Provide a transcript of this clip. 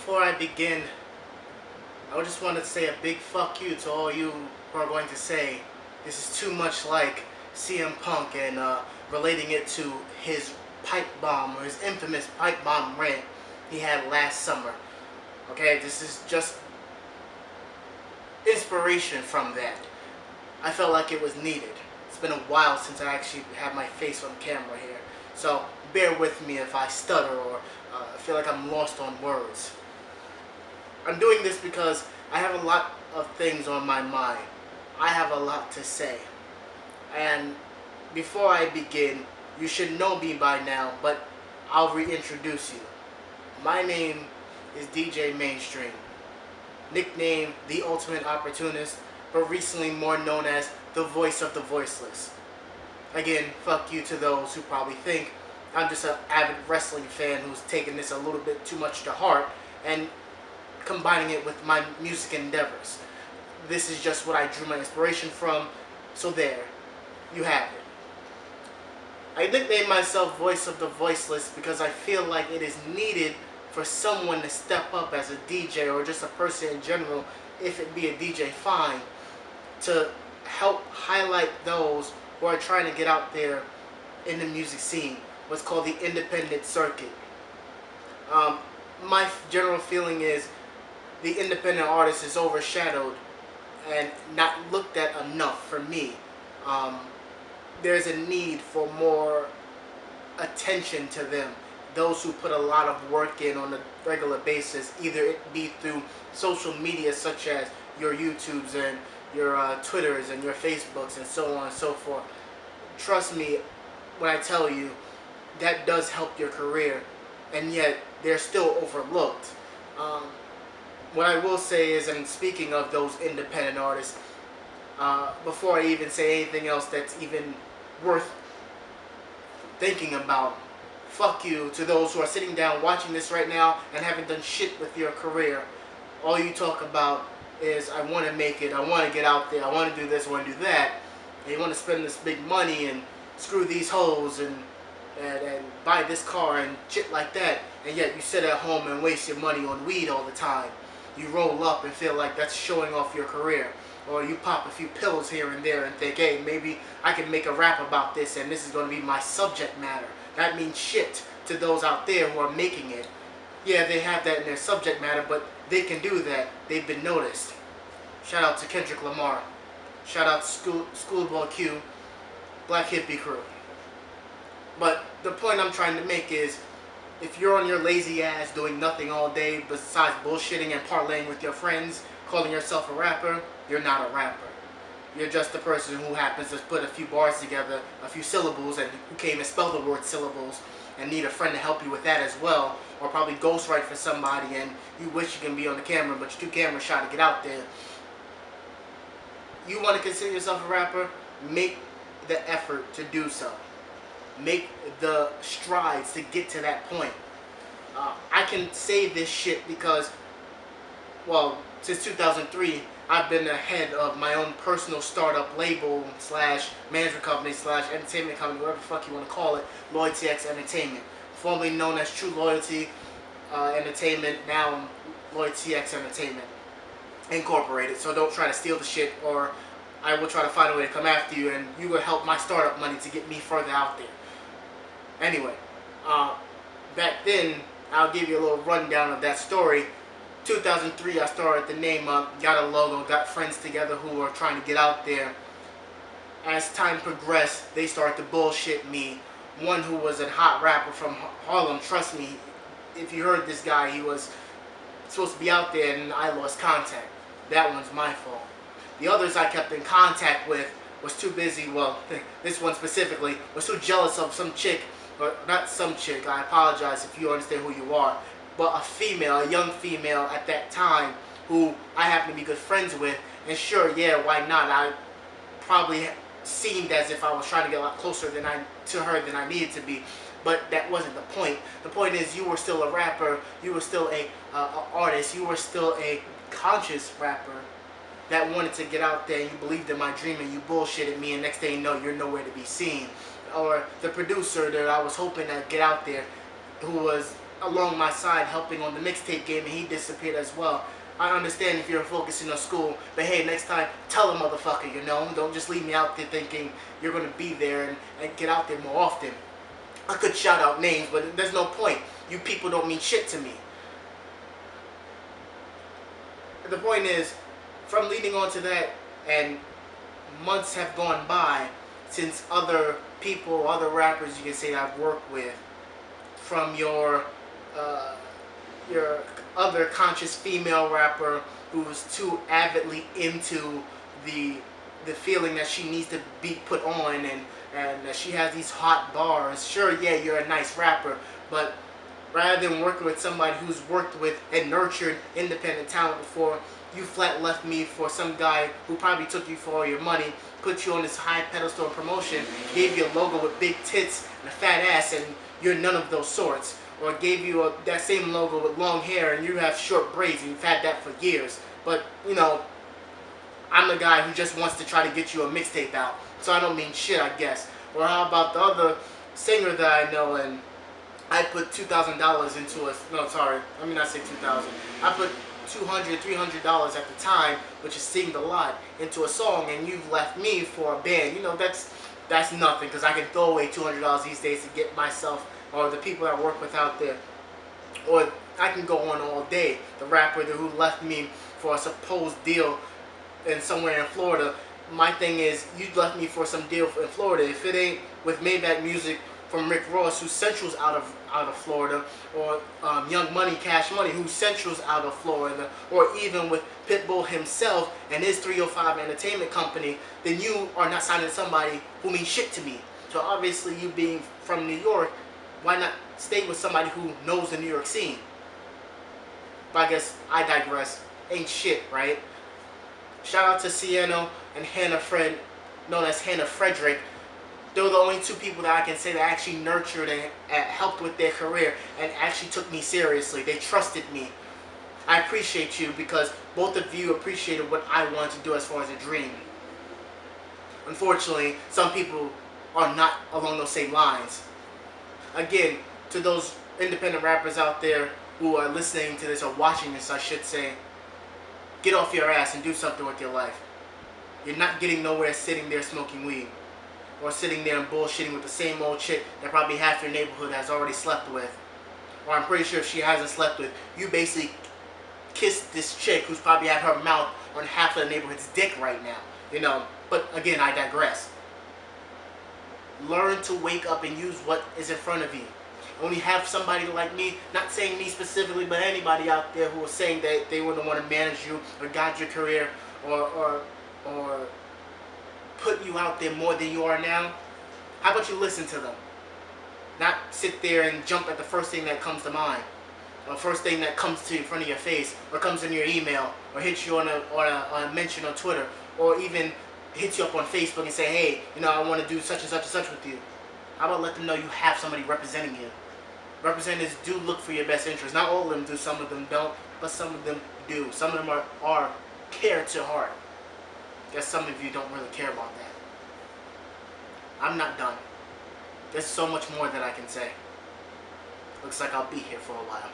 Before I begin, I just want to say a big fuck you to all you who are going to say this is too much like CM Punk and relating it to his pipe bomb or his infamous pipe bomb rant he had last summer. Okay, this is just inspiration from that. I felt like it was needed. It's been a while since I actually had my face on camera here, so bear with me if I stutter or feel like I'm lost on words. I'm doing this because I have a lot of things on my mind. I have a lot to say. And before I begin, you should know me by now, but I'll reintroduce you. My name is DJ Mainstream, nicknamed The Ultimate Opportunist, but recently more known as the Voice of the Voiceless. Again, fuck you to those who probably think I'm just an avid wrestling fan who's taken this a little bit too much to heart and combining it with my music endeavors. This is just what I drew my inspiration from, so there, you have it. I nicknamed myself Voice of the Voiceless because I feel like it is needed for someone to step up as a DJ or just a person in general, if it be a DJ, fine, to help highlight those who are trying to get out there in the music scene, what's called the independent circuit. My general feeling is the independent artist is overshadowed and not looked at enough for me. There's a need for more attention to them. Those who put a lot of work in on a regular basis, either it be through social media such as your YouTubes and your Twitters and your Facebooks and so on and so forth. Trust me when I tell you that does help your career, and yet they're still overlooked. What I will say is, and speaking of those independent artists, before I even say anything else that's even worth thinking about, fuck you to those who are sitting down watching this right now and haven't done shit with your career. All you talk about is, I want to make it, I want to get out there, I want to do this, I want to do that, and you want to spend this big money and screw these hoes and buy this car and shit like that, and yet you sit at home and waste your money on weed all the time. You roll up and feel like that's showing off your career. Or you pop a few pills here and there and think, hey, maybe I can make a rap about this and this is going to be my subject matter. That means shit to those out there who are making it. Yeah, they have that in their subject matter, but they can do that. They've been noticed. Shout out to Kendrick Lamar. Shout out to Schoolboy Q, Black Hippie Crew. But the point I'm trying to make is, if you're on your lazy ass doing nothing all day besides bullshitting and parlaying with your friends, calling yourself a rapper, you're not a rapper. You're just a person who happens to put a few bars together, a few syllables, and who can't even spell the word syllables, and need a friend to help you with that as well, or probably ghostwrite for somebody and you wish you can be on the camera but you're too camera shy to get out there. You want to consider yourself a rapper? Make the effort to do so. Make the strides to get to that point. I can say this shit because, well, since 2003, I've been the head of my own personal startup label slash management company slash entertainment company, whatever the fuck you want to call it, Loyalty X Entertainment. Formerly known as True Loyalty Entertainment, now Loyalty X Entertainment Incorporated. So don't try to steal the shit, or I will try to find a way to come after you, and you will help my startup money to get me further out there. Anyway, back then, I'll give you a little rundown of that story. 2003, I started the name up, got a logo, got friends together who were trying to get out there. As time progressed, they started to bullshit me. One who was a hot rapper from Harlem, trust me, if you heard this guy, he was supposed to be out there and I lost contact. That one's my fault. The others I kept in contact with was too busy, well, this one specifically, was too jealous of some chick, or not some chick, I apologize if you understand who you are, but a female, a young female at that time who I happen to be good friends with, and sure, yeah, why not? I probably seemed as if I was trying to get a lot closer to her than I needed to be, but that wasn't the point. The point is, you were still a rapper, you were still a artist, you were still a conscious rapper that wanted to get out there, and you believed in my dream, and you bullshitted me, and next thing you know, you're nowhere to be seen. Or the producer that I was hoping to get out there, who was along my side helping on the mixtape game, and he disappeared as well. I understand if you're focusing on school, but hey, next time, tell a motherfucker, you know? Don't just leave me out there thinking you're going to be there and get out there more often. I could shout out names, but there's no point. You people don't mean shit to me. The point is, from leading on to that, and months have gone by since other people, other rappers you can say I've worked with, from your other conscious female rapper who's too avidly into the feeling that she needs to be put on, and that she has these hot bars. Sure, yeah, you're a nice rapper, but rather than working with somebody who's worked with and nurtured independent talent before, you flat left me for some guy who probably took you for all your money, put you on this high pedestal promotion, gave you a logo with big tits and a fat ass, and you're none of those sorts. Or gave you that same logo with long hair and you have short braids and you've had that for years. But, you know, I'm the guy who just wants to try to get you a mixtape out. So I don't mean shit, I guess. Or how about the other singer that I know, and I put $2,000 into a, no, sorry, let me not say 2,000. I put $200, $300 at the time, which seemed a lot, into a song, and you've left me for a band. You know, that's nothing, because I can throw away $200 these days to get myself or the people I work with out there. Or I can go on all day. The rapper who left me for a supposed deal in somewhere in Florida. My thing is, you left me for some deal in Florida. If it ain't with Maybach Music from Rick Ross, who Central's out of Florida, or Young Money, Cash Money, who Central's out of Florida, or even with Pitbull himself and his 305 Entertainment Company, then you are not signing somebody who means shit to me. So obviously, you being from New York, why not stay with somebody who knows the New York scene? But I guess I digress. Ain't shit, right? Shout out to Sienna and Hannah Fred, known as Hannah Frederick. They're the only two people that I can say that actually nurtured and helped with their career and actually took me seriously. They trusted me. I appreciate you because both of you appreciated what I wanted to do as far as a dream. Unfortunately, some people are not along those same lines. Again, to those independent rappers out there who are listening to this or watching this, I should say, get off your ass and do something with your life. You're not getting nowhere sitting there smoking weed or sitting there and bullshitting with the same old chick that probably half your neighborhood has already slept with. Or I'm pretty sure if she hasn't slept with, you basically kissed this chick who's probably had her mouth on half of the neighborhood's dick right now. You know, but again, I digress. Learn to wake up and use what is in front of you. Only have somebody like me, not saying me specifically, but anybody out there who is saying that they wouldn't want to manage you or guide your career or put you out there more than you are now. How about you listen to them? Not sit there and jump at the first thing that comes to mind, or first thing that comes to in front of your face, or comes in your email, or hits you on a mention on Twitter, or even hits you up on Facebook and say, hey, you know, I want to do such and such and such with you. How about let them know you have somebody representing you? Representatives do look for your best interest. Not all of them do, some of them don't, but some of them do. Some of them are care to heart. Guess some of you don't really care about that. I'm not done. There's so much more that I can say. Looks like I'll be here for a while.